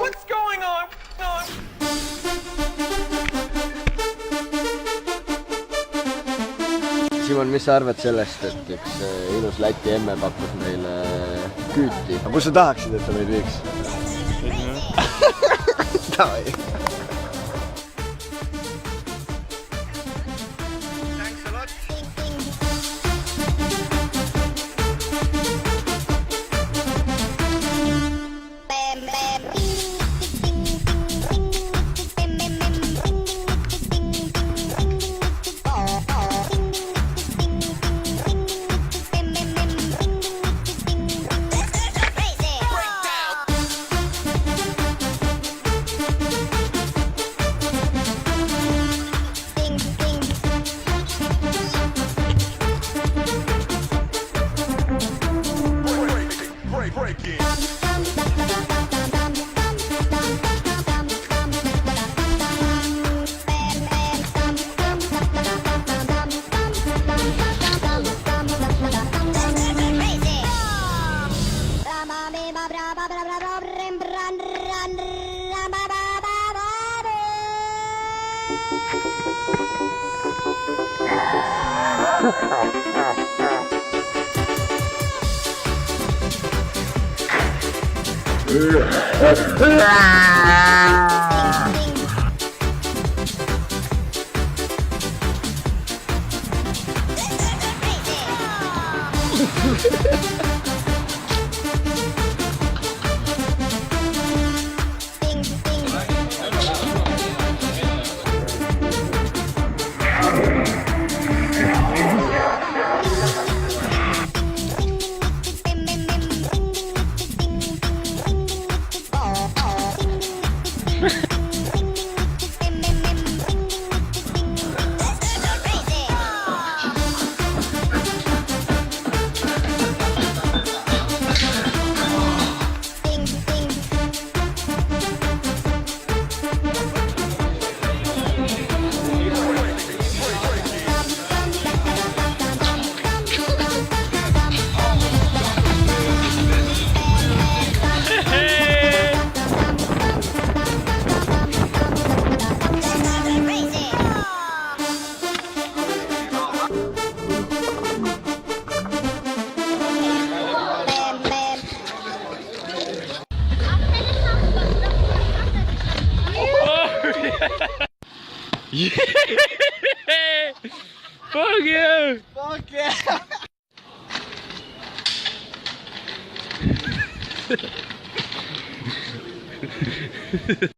What's going on? Simon, mis sa arvad sellest, et üks ilus Läti emme pakkus meile küüti? aga kus sa tahaksid, et ta meid viiks? Davai. Thanks a lot. Break it. Yeah! Fuck you! Fuck yeah!